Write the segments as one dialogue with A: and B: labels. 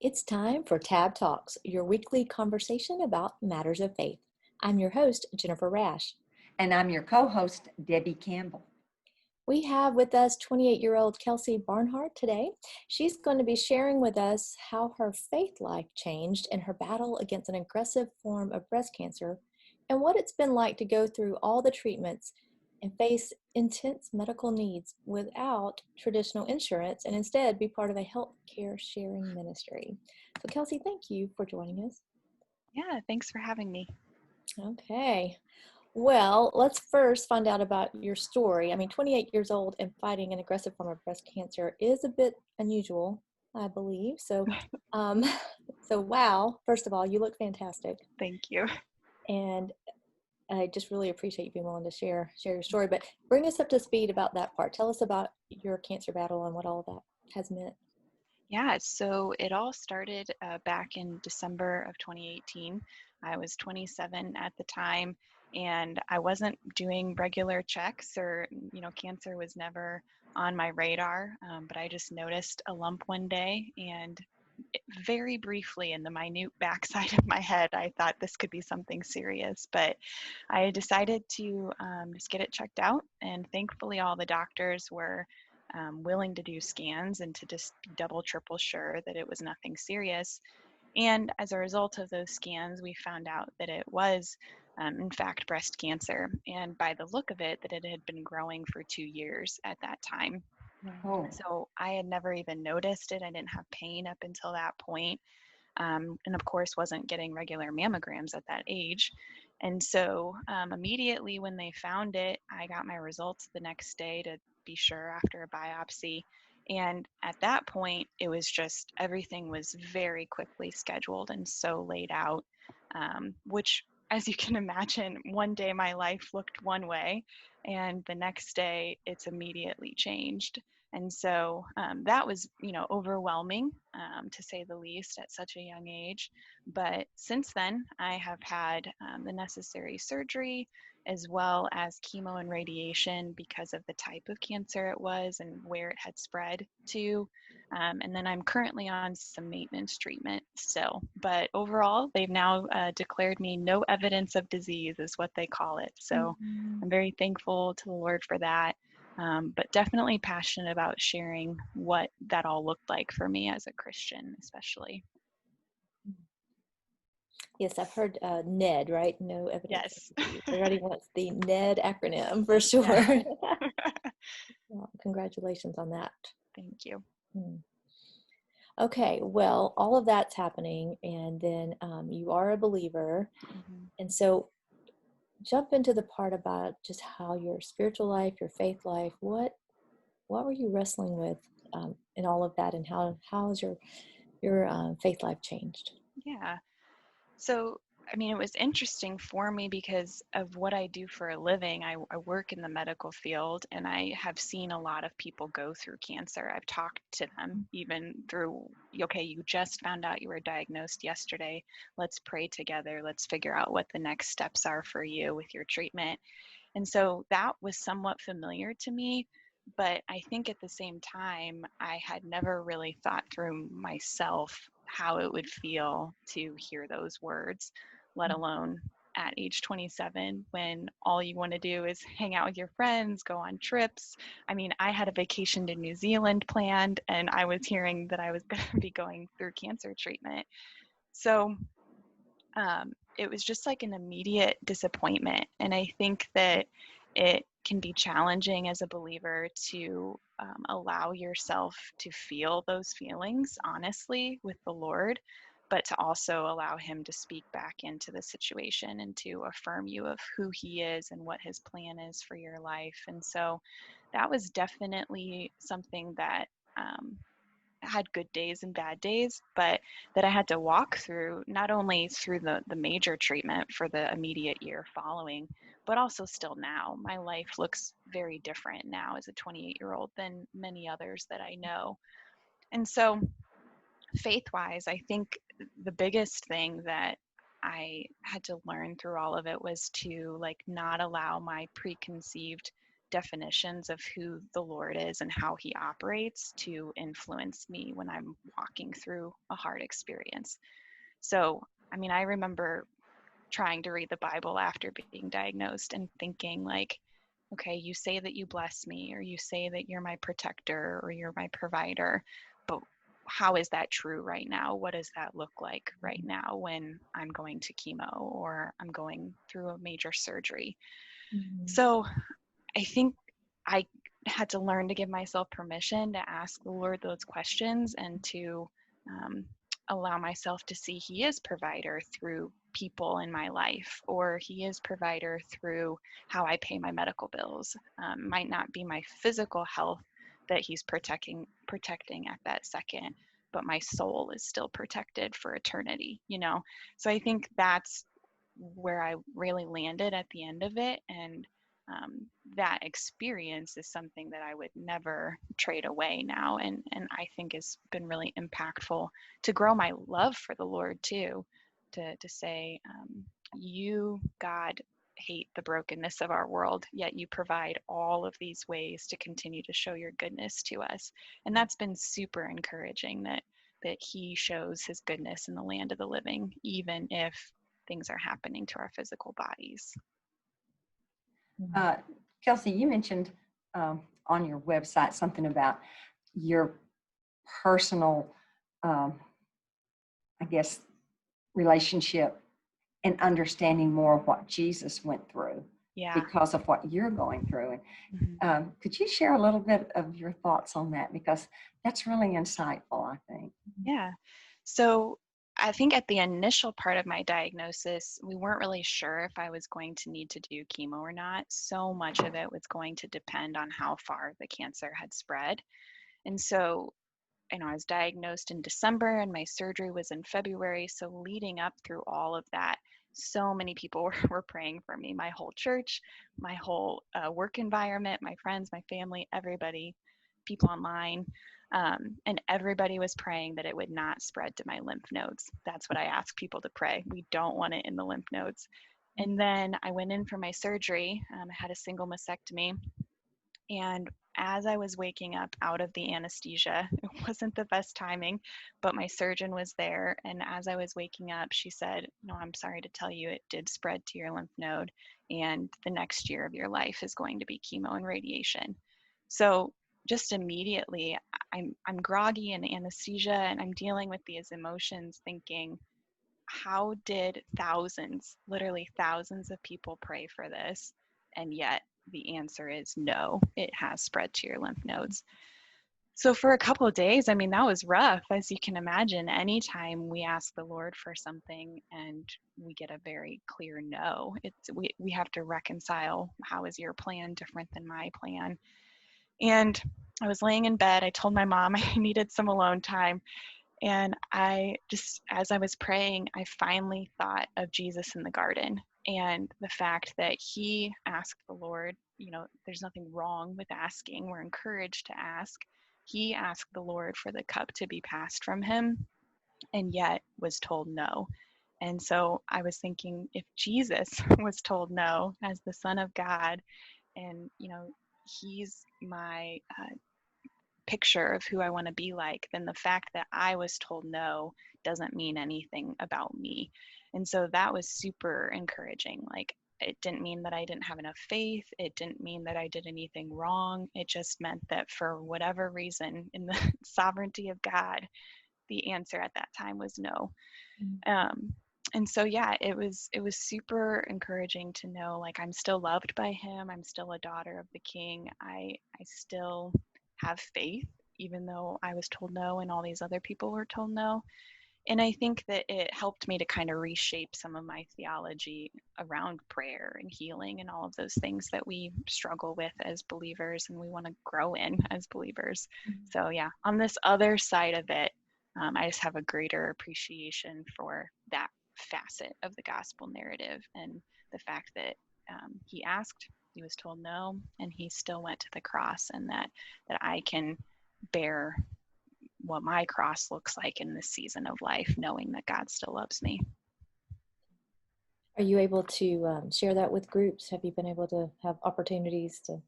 A: It's time for Tab Talks, your weekly conversation about matters of faith. I'm your host, Jennifer Rash.
B: And I'm your co-host, Debbie Campbell.
A: We have with us 28-year-old Kelsie Barnhart today. She's going to be sharing with us how her faith life changed in her battle against an aggressive form of breast cancer and what it's been like to go through all the treatments and face intense medical needs without traditional insurance and instead be part of a healthcare sharing ministry. So Kelsie, thank you for joining us.
C: Yeah, thanks for having me.
A: Okay. Well, let's first find out about your story. 28 years old and fighting an aggressive form of breast cancer is a bit unusual, I believe. So, um, wow. First of all, you look fantastic,
C: Thank you.
A: and I just really appreciate you being willing to share your story. But bring us up to speed about that part. Tell us about your cancer battle and what all that has meant.
C: Yeah, so it all started back in December of 2018. I was 27 at the time, and I wasn't doing regular checks or, cancer was never on my radar, but I just noticed a lump one day, and very briefly in the minute backside of my head, I thought this could be something serious, but I decided to just get it checked out, and thankfully all the doctors were willing to do scans and to just be double, triple sure that it was nothing serious. And as a result of those scans, we found out that it was, in fact, breast cancer. And by the look of it, that it had been growing for 2 years at that time.
B: Oh,
C: So I had never even noticed it. I didn't have pain up until that point. And of course, wasn't getting regular mammograms at that age. And so immediately when they found it, I got my results the next day to be sure after a biopsy. And at that point, it was just everything was very quickly scheduled and so laid out, which, as you can imagine, one day my life looked one way, and the next day it's immediately changed. And so that was, overwhelming, to say the least, at such a young age. But since then, I have had the necessary surgery as well as chemo and radiation because of the type of cancer it was and where it had spread to. And then I'm currently on some maintenance treatment still. But overall, they've now declared me no evidence of disease, is what they call it. So I'm very thankful to the Lord for that. But definitely passionate about sharing what that all looked like for me as a Christian, especially.
A: Yes, I've heard NED, right? No evidence
C: Yes.
A: of disease. Everybody wants the NED acronym for sure.
B: Yeah.
A: Well, congratulations on that.
C: Thank you.
A: Okay, well, all of that's happening, and then you are a believer, and so jump into the part about just how your spiritual life, your faith life, what were you wrestling with in all of that, and how has your faith life changed?
C: Yeah. So, it was interesting for me because of what I do for a living. I work in the medical field, and I have seen a lot of people go through cancer. I've talked to them even through, okay, you just found out you were diagnosed yesterday. Let's pray together. Let's figure out what the next steps are for you with your treatment. And so that was somewhat familiar to me. But I think at the same time, I had never really thought through myself how it would feel to hear those words, let alone at age 27 when all you want to do is hang out with your friends, go on trips. I had a vacation to New Zealand planned, and I was hearing that I was going to be going through cancer treatment. So it was just like an immediate disappointment. And I think that it can be challenging as a believer to allow yourself to feel those feelings honestly with the Lord, but to also allow Him to speak back into the situation and to affirm you of who He is and what His plan is for your life. And so that was definitely something that had good days and bad days, but that I had to walk through, not only through the major treatment for the immediate year following, but also still now. My life looks very different now as a 28-year-old than many others that I know. And so faith-wise, I think the biggest thing that I had to learn through all of it was to not allow my preconceived definitions of who the Lord is and how he operates to influence me when I'm walking through a hard experience. So, I mean, I remember trying to read the Bible after being diagnosed and thinking like, okay, you say that you bless me, or you say that you're my protector, or you're my provider, but how is that true right now? What does that look like right now when I'm going to chemo or I'm going through a major surgery?
A: Mhm.
C: So I think I had to learn to give myself permission to ask the Lord those questions and to um, allow myself to see he is provider through people in my life, or he is provider through how I pay my medical bills. Might not be my physical health that he's protecting at that second, but my soul is still protected for eternity, you know? So I think that's where I really landed at the end of it. And that experience is something that I would never trade away now, and I think has been really impactful to grow my love for the Lord too, to say, you, God, hate the brokenness of our world, yet you provide all of these ways to continue to show your goodness to us. And that's been super encouraging, that he shows his goodness in the land of the living, even if things are happening to our physical bodies.
B: Uh, Kelsie, you mentioned on your website something about your personal, I guess, relationship and understanding more of what Jesus went through
C: Yeah.
B: because of what you're going through.
C: Mhm.
B: And could you share a little bit of your thoughts on that? Because that's really insightful, I think.
C: Yeah. So I think at the initial part of my diagnosis, we weren't really sure if I was going to need to do chemo or not. So much of it was going to depend on how far the cancer had spread. And so, I was diagnosed in December and my surgery was in February. So leading up through all of that, so many people were praying for me. My whole church, my whole work environment, my friends, my family, everybody, people online. And everybody was praying that it would not spread to my lymph nodes. That's what I ask people to pray. We don't want it in the lymph nodes. And then I went in for my surgery. I had a single mastectomy. And as I was waking up out of the anesthesia, it wasn't the best timing, but my surgeon was there. And as I was waking up, she said, "No, I'm sorry to tell you, it did spread to your lymph node. And the next year of your life is going to be chemo and radiation." So just immediately, I'm groggy in anesthesia and I'm dealing with these emotions thinking, how did thousands, literally thousands of people pray for this? And yet the answer is no, it has spread to your lymph nodes. So for a couple of days, I mean, that was rough, as you can imagine. Anytime we ask the Lord for something and we get a very clear no, we have to reconcile, how is your plan different than my plan? And I was laying in bed. I told my mom I needed some alone time. And I just, as I was praying, I finally thought of Jesus in the garden and the fact that he asked the Lord, there's nothing wrong with asking. We're encouraged to ask. He asked the Lord for the cup to be passed from him and yet was told no. And so I was thinking, if Jesus was told no as the Son of God, and, he's my picture of who I want to be like, then the fact that I was told no doesn't mean anything about me. And so that was super encouraging. Like, it didn't mean that I didn't have enough faith. It didn't mean that I did anything wrong. It just meant that for whatever reason, in the sovereignty of God, the answer at that time was no. Um, and so yeah, it was super encouraging to know, like, I'm still loved by him. I'm still a daughter of the King. I still have faith, even though I was told no and all these other people were told no. And I think that it helped me to kind of reshape some of my theology around prayer and healing and all of those things that we struggle with as believers and we want to grow in as believers. So yeah, on this other side of it, I just have a greater appreciation for that facet of the gospel narrative and the fact that he asked, he was told no, and he still went to the cross, and that I can bear what my cross looks like in this season of life, knowing that God still loves me.
A: Are you able to share that with groups? Have you been able to have opportunities to?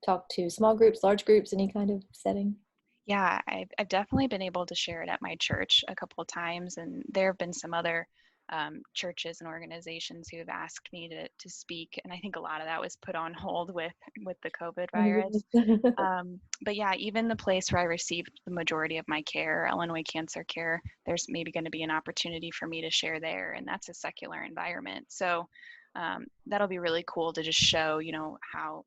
A: talk to small groups, large groups, any kind of setting?
C: Yeah, I've definitely been able to share it at my church a couple of times, and there have been some other churches and organizations who have asked me to speak, and I think a lot of that was put on hold with the COVID
A: Oh,
C: virus.
A: yes.
C: But yeah, even the place where I received the majority of my care, Illinois Cancer Care, there's maybe going to be an opportunity for me to share there, and that's a secular environment. So that'll be really cool to just show, how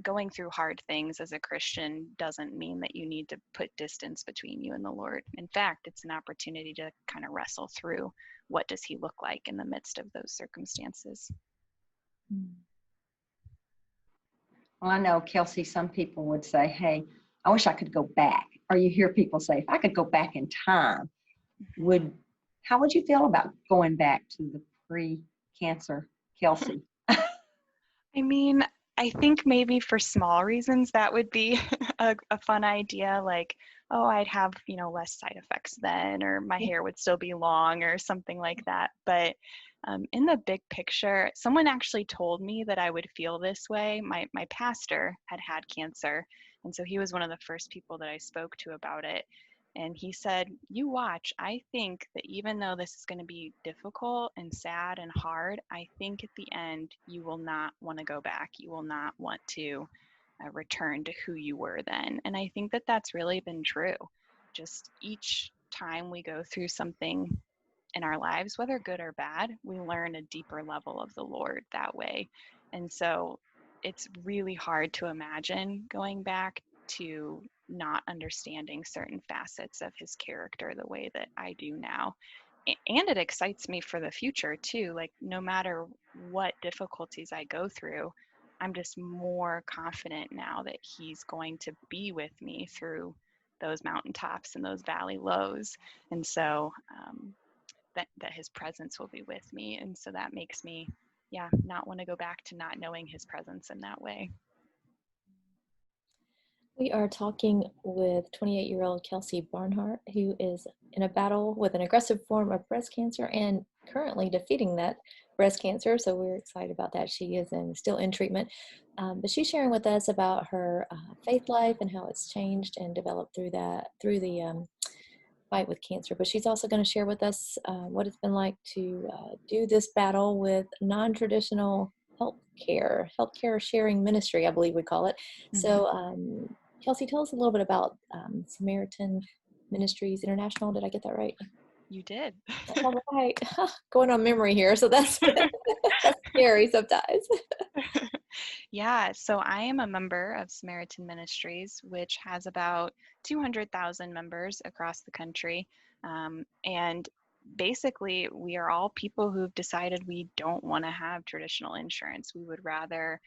C: going through hard things as a Christian doesn't mean that you need to put distance between you and the Lord. In fact, it's an opportunity to kind of wrestle through what does he look like in the midst of those circumstances.
B: Well, I know, Kelsie, some people would say, hey, I wish I could go back. Or you hear people say, if I could go back in time, how would you feel about going back to the pre-cancer Kelsie?
C: I mean, I think maybe for small reasons that would be a fun idea, like, oh, I'd have, less side effects then, or my hair would still be long or something like that. But in the big picture, someone actually told me that I would feel this way. My pastor had cancer, and so he was one of the first people that I spoke to about it. And he said, you watch, I think that even though this is going to be difficult and sad and hard, I think at the end you will not want to go back. You will not want to return to who you were then. And I think that that's really been true. Just each time we go through something in our lives, whether good or bad, we learn a deeper level of the Lord that way. And so it's really hard to imagine going back to not understanding certain facets of his character the way that I do now. And it excites me for the future too. Like, no matter what difficulties I go through, I'm just more confident now that he's going to be with me through those mountaintops and those valley lows. And so that his presence will be with me. And so that makes me, not want to go back to not knowing his presence in that way.
A: We are talking with 28-year-old Kelsie Barnhart, who is in a battle with an aggressive form of breast cancer and currently defeating that breast cancer. So we're excited about that. She is still in treatment. But she's sharing with us about her faith life and how it's changed and developed through the fight with cancer. But she's also going to share with us what it's been like to do this battle with non-traditional healthcare sharing ministry, I believe we call it.
C: Mm-hmm.
A: So Kelsie, tell us a little bit about Samaritan Ministries International. Did I get that right?
C: You did.
A: All right. Going on memory here. So that's scary sometimes.
C: Yeah, so I am a member of Samaritan Ministries, which has about 200,000 members across the country. And basically, we are all people who've decided we don't want to have traditional insurance. We would rather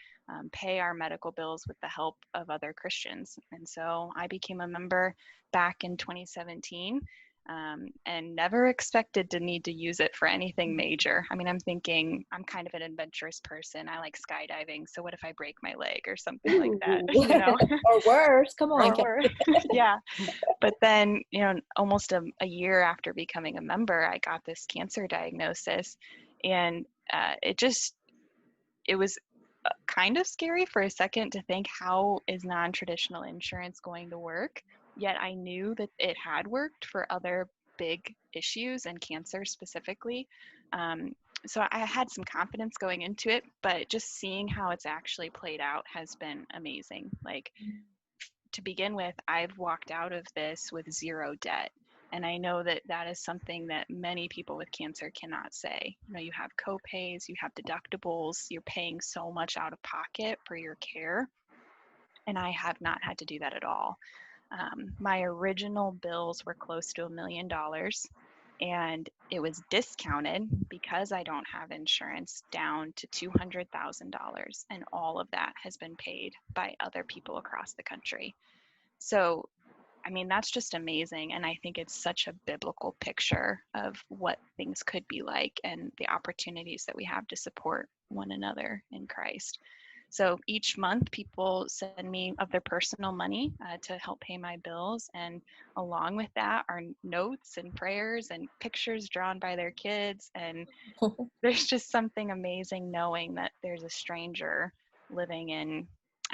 C: pay our medical bills with the help of other Christians. And so I became a member back in 2017. And never expected to need to use it for anything major. I mean, I'm thinking I'm kind of an adventurous person. I like skydiving. So what if I break my leg or something like that,
A: Or worse. Come on,
C: or worse. Yeah. But then, almost a year after becoming a member, I got this cancer diagnosis. And it was kind of scary for a second to think, how is non-traditional insurance going to work? Yet I knew that it had worked for other big issues and cancer specifically. So I had some confidence going into it, but just seeing how it's actually played out has been amazing. Like, to begin with, I've walked out of this with zero debt. And I know that that is something that many people with cancer cannot say. You have co-pays, you have deductibles, you're paying so much out of pocket for your care. And I have not had to do that at all. My original bills were close to $1 million, and it was discounted because I don't have insurance down to $200,000. And all of that has been paid by other people across the country. So, I mean, that's just amazing. And I think it's such a biblical picture of what things could be like and the opportunities that we have to support one another in Christ. So each month, people send me of their personal money to help pay my bills. And along with that are notes and prayers and pictures drawn by their kids. And there's just something amazing knowing that there's a stranger living in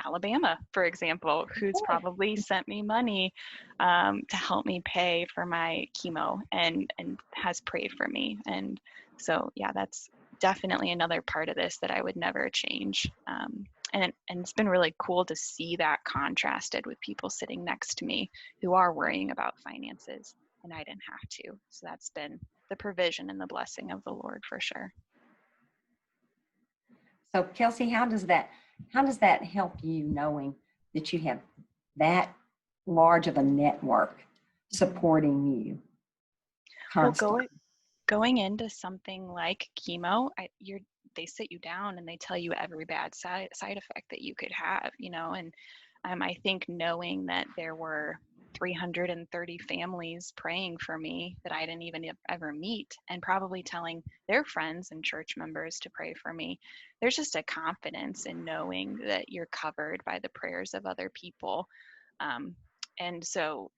C: Alabama, for example, who's probably sent me money to help me pay for my chemo and has prayed for me. And so, yeah, that's definitely another part of this that I would never change. And it's been really cool to see that contrasted with people sitting next to me who are worrying about finances, and I didn't have to. So that's been the provision and the blessing of the Lord for sure.
B: So Kelsie, how does that help you knowing that you have that large of a network supporting you
C: Well,
B: constantly?
C: going into something like chemo, they sit you down and they tell you every bad side effect that you could have, and I think knowing that there were 330 families praying for me that I didn't even ever meet, and probably telling their friends and church members to pray for me, there's just a confidence in knowing that you're covered by the prayers of other people. And so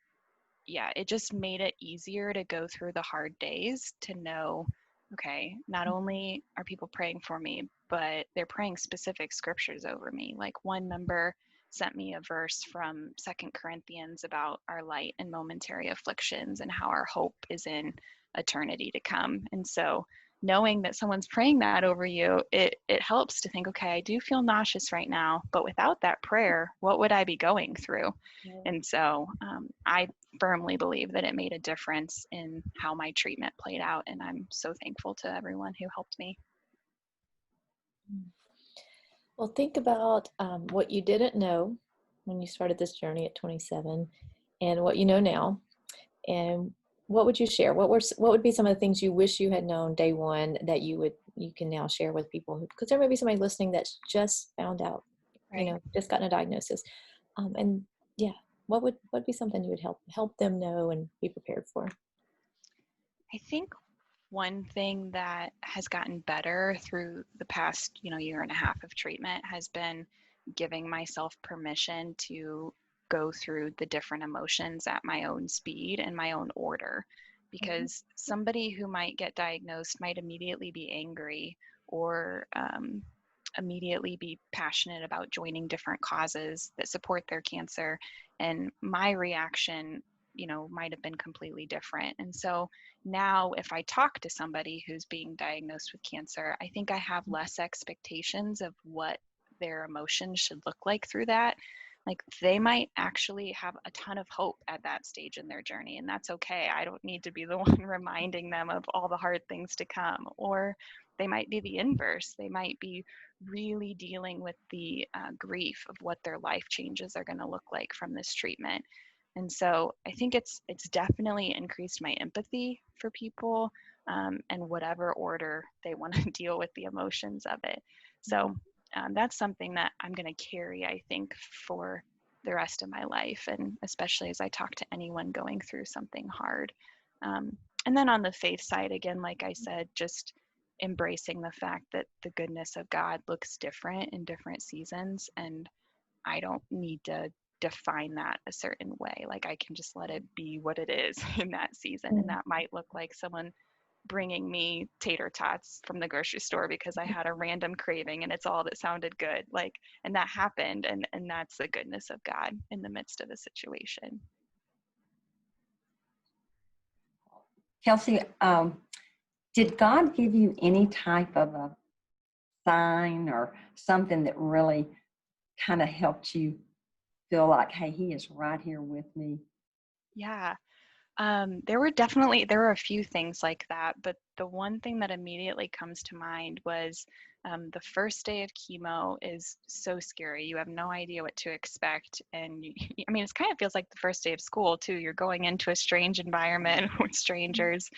C: yeah, it just made it easier to go through the hard days, to know, okay, not only are people praying for me, but they're praying specific scriptures over me. Like one member sent me a verse from 2 Corinthians about our light and momentary afflictions and how our hope is in eternity to come. And so knowing that someone's praying that over you, it helps to think, okay, I do feel nauseous right now, but without that prayer, what would I be going through? And so I firmly believe that it made a difference in how my treatment played out, and I'm so thankful to everyone who helped me.
A: Well, think about what you didn't know when you started this journey at 27 and what you know now. And what would you share? What would be some of the things you wish you had known day one that you can now share with people? Because there may be somebody listening that's just found out,
C: Right.
A: just gotten a diagnosis. And yeah, what would be something you would help them know and be prepared for?
C: I think one thing that has gotten better through the past, year and a half of treatment has been giving myself permission to go through the different emotions at my own speed and my own order. Because somebody who might get diagnosed might immediately be angry or immediately be passionate about joining different causes that support their cancer. And my reaction, might have been completely different. And so now if I talk to somebody who's being diagnosed with cancer, I think I have less expectations of what their emotions should look like through that. Like they might actually have a ton of hope at that stage in their journey, and that's okay. I don't need to be the one reminding them of all the hard things to come. Or they might be the inverse. They might be really dealing with the grief of what their life changes are going to look like from this treatment. And so I think it's definitely increased my empathy for people, and whatever order they want to deal with the emotions of it. So that's something that I'm going to carry, I think, for the rest of my life, and especially as I talk to anyone going through something hard. And then on the faith side, again, like I said, just embracing the fact that the goodness of God looks different in different seasons, and I don't need to define that a certain way. Like I can just let it be what it is in that season. And that might look like someone bringing me tater tots from the grocery store because I had a random craving and it's all that sounded good. Like, and that happened. And that's the goodness of God in the midst of the situation.
B: Kelsie, did God give you any type of a sign or something that really kind of helped you feel like, hey, he is right here with me?
C: Yeah. There were a few things like that, but the one thing that immediately comes to mind was the first day of chemo is so scary. You have no idea what to expect. And it kind of feels like the first day of school too. You're going into a strange environment with strangers.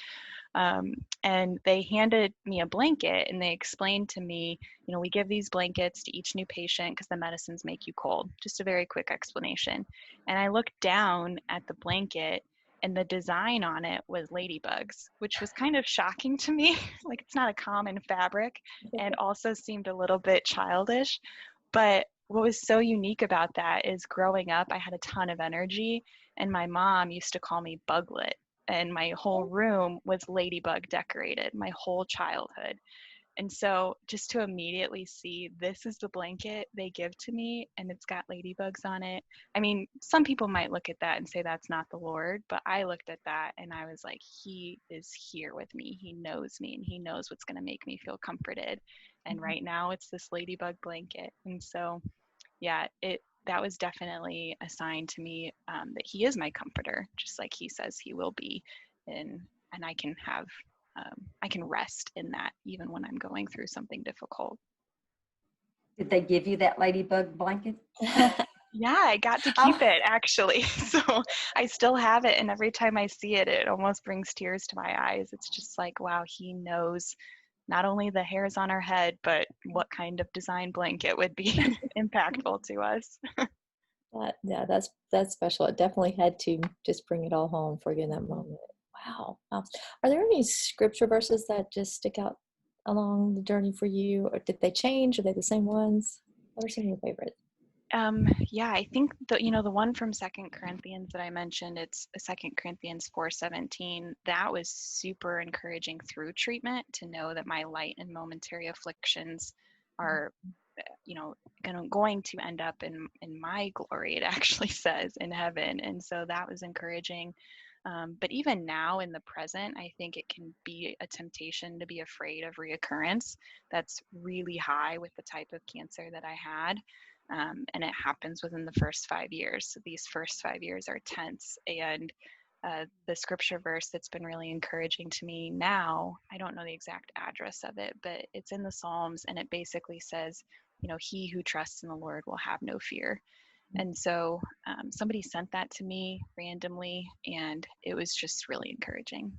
C: And they handed me a blanket and they explained to me, we give these blankets to each new patient because the medicines make you cold. Just a very quick explanation. And I looked down at the blanket and the design on it was ladybugs, which was kind of shocking to me. Like it's not a common fabric, and also seemed a little bit childish. But what was so unique about that is growing up, I had a ton of energy, and my mom used to call me Buglet, and my whole room was ladybug decorated my whole childhood. And so just to immediately see this is the blanket they give to me and it's got ladybugs on it. I mean, some people might look at that and say that's not the Lord, but I looked at that and I was like, he is here with me. He knows me and he knows what's going to make me feel comforted. And right now it's this ladybug blanket. And so, yeah, that was definitely a sign to me that he is my comforter, just like he says he will be. And I can have I can rest in that even when I'm going through something difficult.
B: Did they give you that ladybug blanket?
C: Yeah, I got to keep it actually. So I still have it. And every time I see it, it almost brings tears to my eyes. It's just like, wow, he knows not only the hairs on our head, but what kind of design blanket would be impactful to us.
A: Yeah, that's special. It definitely had to just bring it all home for you in that moment. Wow. Wow. Are there any scripture verses that just stick out along the journey for you, or did they change? Are they the same ones? What are some of your favorites?
C: Yeah, I think the one from Second Corinthians that I mentioned, it's Second Corinthians 4:17. That was super encouraging through treatment to know that my light and momentary afflictions are, going to end up in my glory. It actually says in heaven, and so that was encouraging. But even now in the present, I think it can be a temptation to be afraid of reoccurrence. That's really high with the type of cancer that I had. And it happens within the first 5 years. So these first 5 years are tense. And the scripture verse that's been really encouraging to me now, I don't know the exact address of it, but it's in the Psalms, and it basically says, he who trusts in the Lord will have no fear. And so somebody sent that to me randomly, and it was just really encouraging.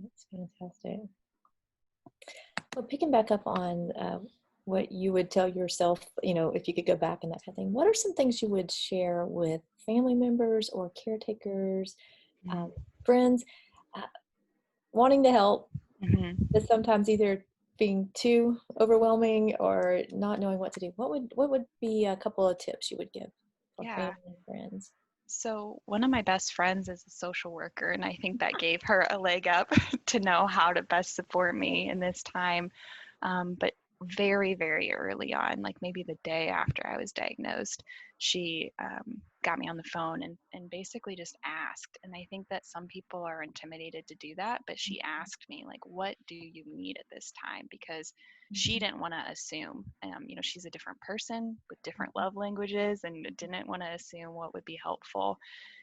A: That's fantastic. Well, picking back up on what you would tell yourself, if you could go back and that kind of thing, what are some things you would share with family members or caretakers, friends, uh, wanting to help,
C: Mm-hmm.
A: but sometimes either being too overwhelming or not knowing what to do? What would be a couple of tips you would give for
C: Yeah.
A: family and friends?
C: So one of my best friends is a social worker, and I think that gave her a leg up to know how to best support me in this time. But very, very early on, like maybe the day after I was diagnosed, she got me on the phone and basically just asked. And I think that some people are intimidated to do that, but she asked me, like, what do you need at this time? Because she didn't want to assume. She's a different person with different love languages and didn't want to assume what would be helpful.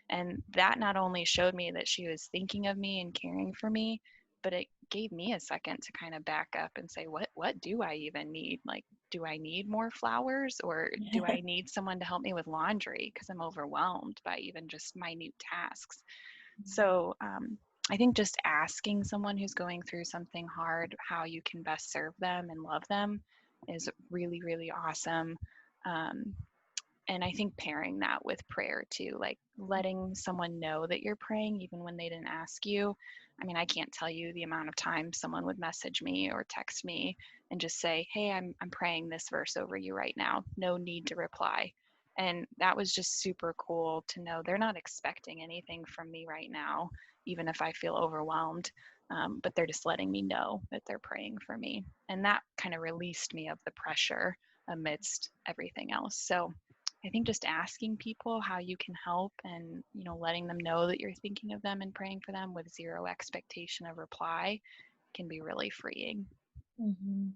C: And that not only showed me that she was thinking of me and caring for me, but it gave me a second to kind of back up and say, what do I even need? Like, do I need more flowers, or do I need someone to help me with laundry? Because I'm overwhelmed by even just minute tasks. So I think just asking someone who's going through something hard how you can best serve them and love them is really, really awesome. And I think pairing that with prayer too, like letting someone know that you're praying even when they didn't ask you. I mean, I can't tell you the amount of times someone would message me or text me and just say, hey, I'm praying this verse over you right now. No need to reply. And that was just super cool to know they're not expecting anything from me right now, even if I feel overwhelmed. But they're just letting me know that they're praying for me. And that kind of released me of the pressure amidst everything else. So I think just asking people how you can help and, letting them know that you're thinking of them and praying for them with zero expectation of reply can be really freeing.
A: Mm-hmm.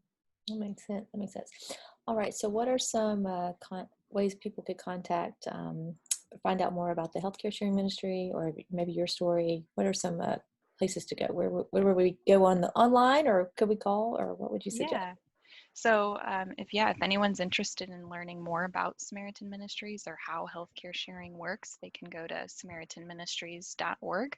A: That makes sense. That makes sense. All right. So what are some ways people could contact, find out more about the healthcare sharing ministry or maybe your story? What are some places to go? Where would we go online, or could we call, or what would you suggest?
C: Yeah. So if anyone's interested in learning more about Samaritan Ministries or how healthcare sharing works, they can go to SamaritanMinistries.org.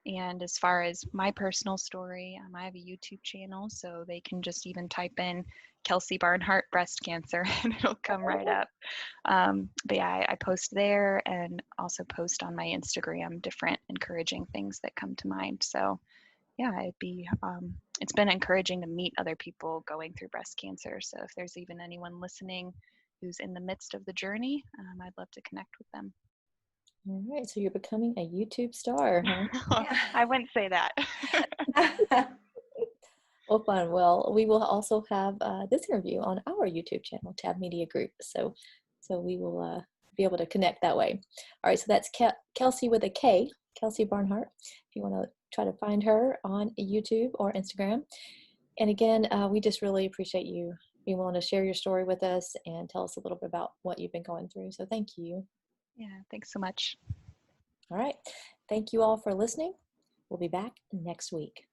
C: And as far as my personal story, I have a YouTube channel, so they can just even type in Kelsie Barnhart breast cancer and it'll come right up. But yeah, I post there and also post on my Instagram different encouraging things that come to mind. So yeah, it's been encouraging to meet other people going through breast cancer. So if there's even anyone listening who's in the midst of the journey, I'd love to connect with them.
A: All right. So you're becoming a YouTube star, huh?
C: I wouldn't say that.
A: Well, fun. Well, we will also have this interview on our YouTube channel, Tab Media Group. So we will be able to connect that way. All right. So that's Kelsie with a K, Kelsie Barnhart. If you want to try to find her on YouTube or Instagram. And again, we just really appreciate you being willing to share your story with us and tell us a little bit about what you've been going through. So thank you.
C: Yeah, thanks so much.
A: All right. Thank you all for listening. We'll be back next week.